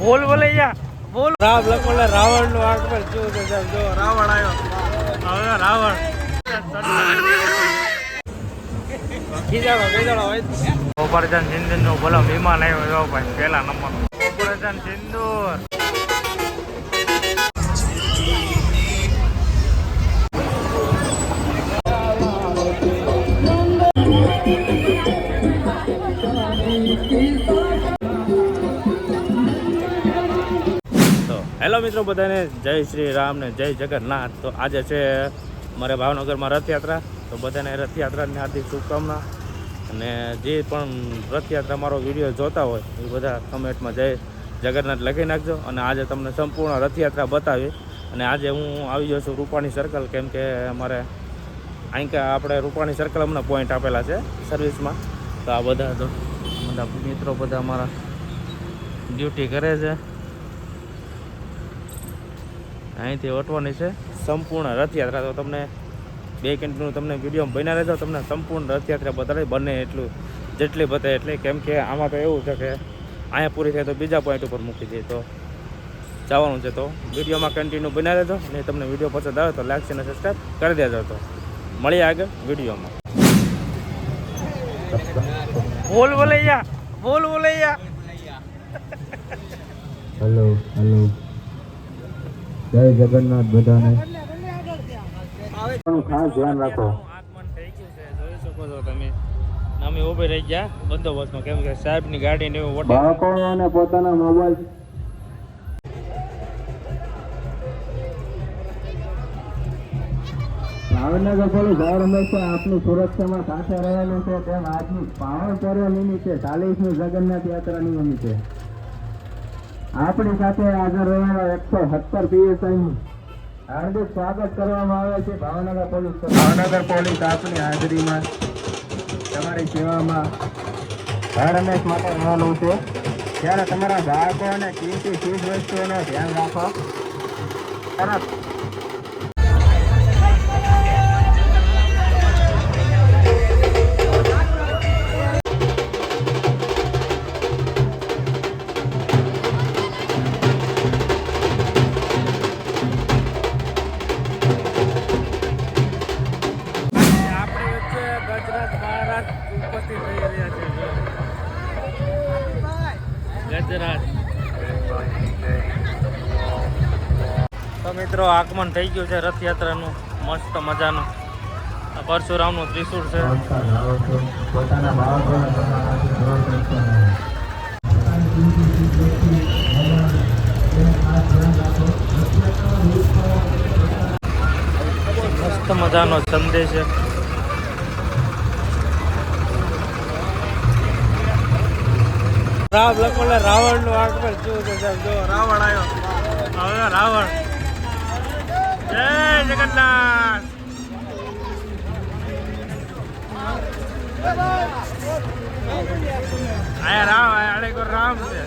બોલ બોલૈયા બોલ. રામ લખોલે રાવણ નું આંખ પર શું છે સાહેબ? જો રાવણ આવ્યો. હવે રાવણ ખીજાડો ઓપરેશન સિંદૂર નું બોલો વિમાન આવ્યો. જો ભાઈ પેલા નંબર ઓપરેશન સિંદૂર. હેલો મિત્રો બધાને જય શ્રી રામ ને જય જગન્નાથ. તો આજે છે મારે ભાવનગરમાં રથયાત્રા. તો બધાને રથયાત્રાની હાર્દિક શુભકામના. અને જે પણ રથયાત્રા મારો વિડીયો જોતા હોય એ બધા કમેન્ટમાં જય જગન્નાથ લખી નાખજો. અને આજે તમને સંપૂર્ણ રથયાત્રા બતાવી. અને આજે હું આવી ગયો છું રૂપાણી સર્કલ, કેમ કે અમારે અહીં કે આપણે રૂપાણી સર્કલ હમણાં પોઈન્ટ આપેલા છે સર્વિસમાં. તો આ બધા મિત્રો બધા અમારા ડ્યુટી કરે છે. અહીંથી ઓટવાની છે સંપૂર્ણ રથયાત્રા. તો તમને 2 કન્ટિન્યુ તમને વિડીયો બન્યા રહેજો. તમને સંપૂર્ણ રથયાત્રા બતાવી બને એટલું જેટલી બતાવે એટલે. કેમ કે આમાં તો એવું છે કે અહીંયા પૂરી થાય તો બીજા પોઈન્ટ ઉપર મૂકી દઈએ તો જવાનું છે. તો વિડીયોમાં કન્ટિન્યુ બન્યા રહેજો. અને તમને વિડીયો પસંદ આવે તો લાઈક અને સબસ્ક્રાઈબ કરી દેજો. તો મળીએ આગળ વિડીયોમાં. બોલ બોલૈયા બોલ બોલૈયા. હેલો હેલો, જય જગન્નાથ. બધાને ખાસ ધ્યાન રાખો. આગમન થઈ ગયું છે, જોઈ શકો છો તમે. અમે ઉભી રહી ગયા બંદોબસ્તમાં, કેમ કે સાહેબની ગાડી ને એવું બાળકો અને પોતાના મોબાઈલ. ભાવનગર પોલીસ હર હંમેશા આપની સુરક્ષામાં સાથે રહેલું છે. તેમ આજની પાવન પર્વ નિમિત્તે 40મી જગન્નાથ યાત્રા નિમિત્તે આપણી સાથે હાજર રહેલા 170 પીએસઆઈ હાર્દિક સ્વાગત કરવામાં આવે છે. ભાવનગર પોલીસ આપની હાજરીમાં તમારી સેવામાં હર હંમેશ માટે રહેલું છે. ત્યારે તમારા બાળકો અને કિંમતી ચીજ વસ્તુઓનું ધ્યાન રાખો. તરત તો મિત્રો આગમન થઈ ગયું છે રથયાત્રાનું મસ્ત મજાનું. પરશુરામનું ત્રિશૂળ છે. મસ્ત મજાનો સંદેશ છે. રામ લખોલે રાવણ નું આંખ પર શું છે સાહેબ? જો રાવણ આવ્યો. હવે રાવણ. જય જગન્નાથ. આયા રામ આયા રામ છે.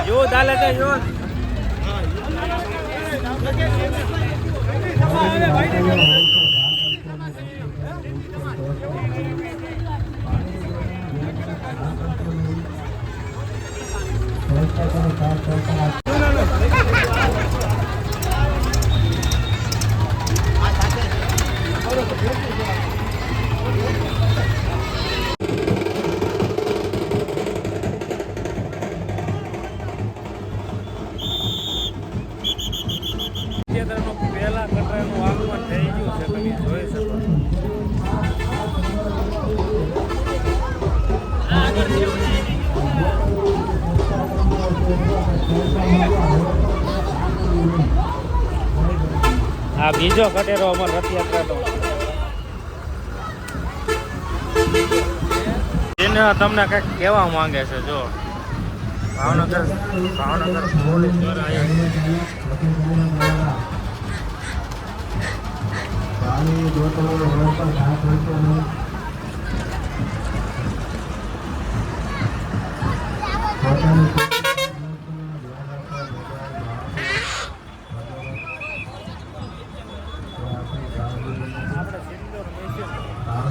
યુદ્ધ હાલે છે યુદ્ધ. પહેલા કટરાનું આગમન થઈ ગયું છે, તમે જોઈ શકો. આ બીજો કટેરો અમાર રથયાત્રાનો. એને તમને કંઈક કહેવા માંગે છે. જો ભાવનગર પોલીસ દ્વારા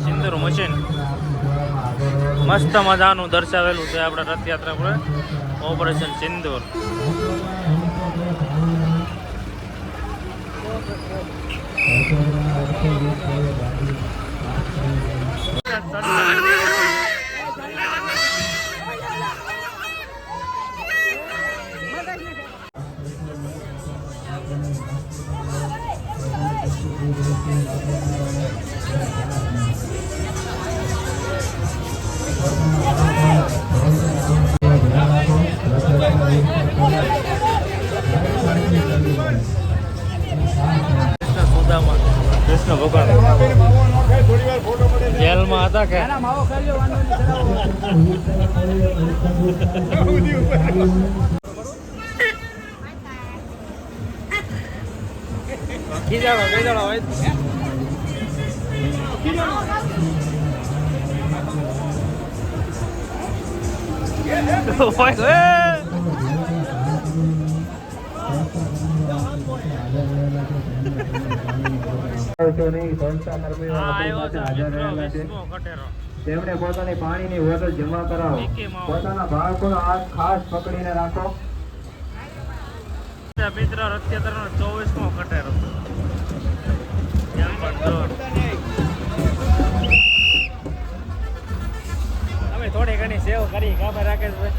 સિંદૂર મશીન મસ્ત મજાનું દર્શાવેલું છે આપણે રથયાત્રા પર ઓપરેશન સિંદૂર. કૃષ્ણ ભગવાન જેલમાં હતા કે તેમણે પોતાની પાણીની બોટલ જમા કરાવો. પોતાના બાળકોનો હાથ ખાસ પકડીને રાખો. મિત્ર રથયાત્રાનો 24મો કટેરો. અમે થોડી ઘણી સેવ કરી ખબર રાકેશભાઈ.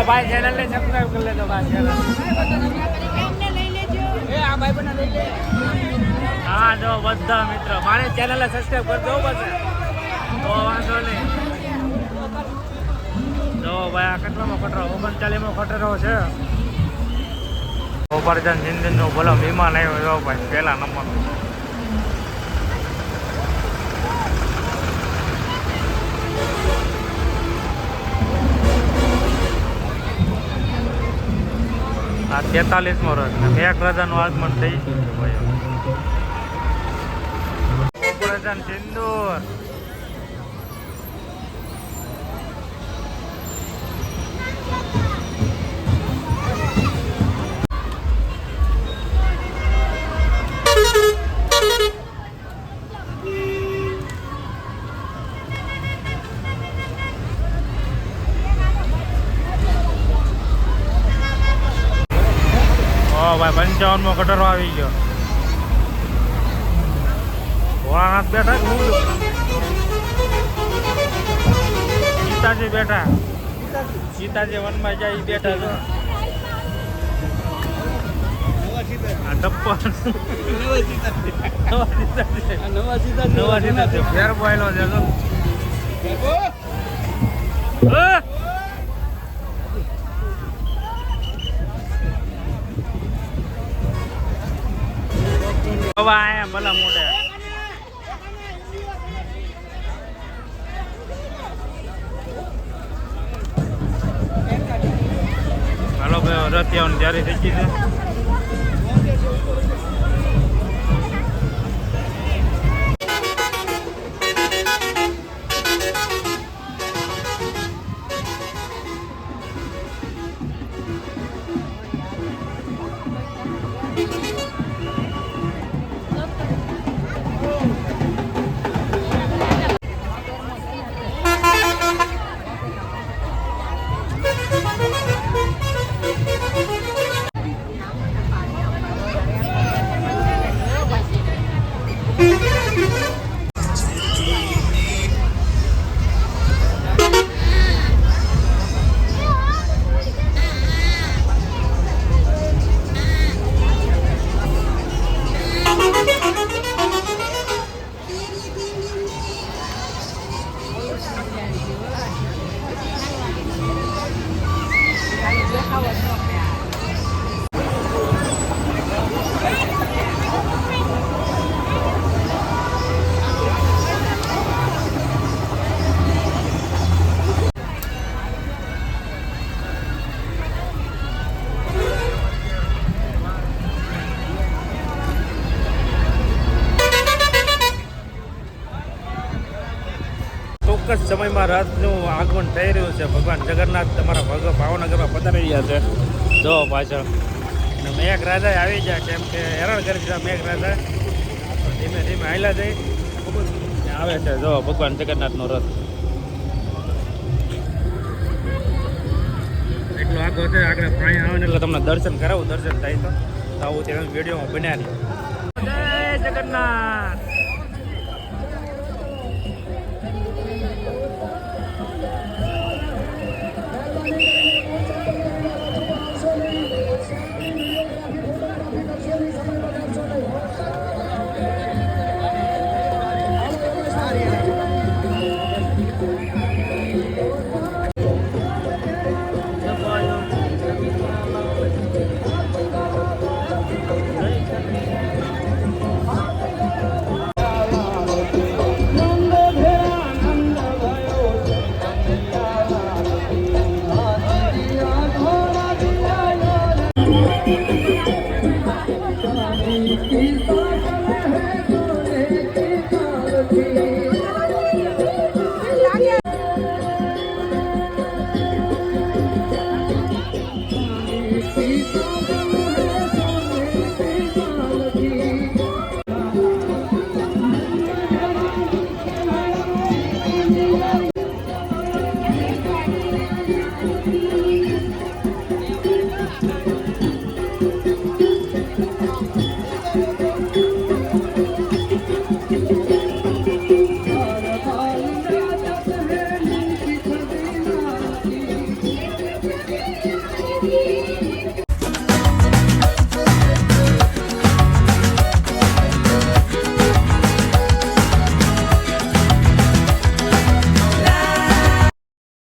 ભાઈ ચેનલ ને સબસ્ક્રાઇબ કરી લેજો ભાઈ ચેનલ. હા જો બધા મિત્ર મારી ચેનલ ને સબસ્ક્રાઇબ કરજો બસ તો વાંધો નહીં. જો ભાઈ આ કેટલામો ખતરો 39મો ખતરો છે. ઓપરેશન સિંદૂરનું ભલો વિમાન આવ્યો જો ભાઈ પહેલા નંબર. આ 43મો રથ મેઘરાજાનું આગમન થઈ ગયું છે ભાઈ. ઓપરેશન સિંદૂર. ભાઈ 55મો કટરો આવી ગયો. ભોળાનાથ બેઠા કે હું સીતાજી બેઠા. સીતાજી વનમાં જાય એ બેઠા છો. આ ડપ્પો નવા સીતાજી ફેર બોયલો છે તો. આયા ભલા મોટે હાલો ભાઈ રથિયાઓની તૈયારી થઈ ગઈ છે. ટૂંક જ સમયમાં રથનું આગમન થઈ રહ્યું છે. ભગવાન જગન્નાથ તમારા ભાવનગરમાં પધારી રહ્યા છે. જો પાછળ અને મેઘરાજા આવી ગયા, કેમ કે હેરાન કરી દીધા મેઘરાજા. ધીમે ધીમે હાલ્યા જાય આવે છે. જો ભગવાન જગન્નાથનો રથ એટલો આગળ છે. આગળ પ્રાણી આવે ને એટલે તમને દર્શન કરાવું. દર્શન થાય તો આવું તે વિડીયોમાં બન્યા નહીં. જય જગન્નાથ. Thank you.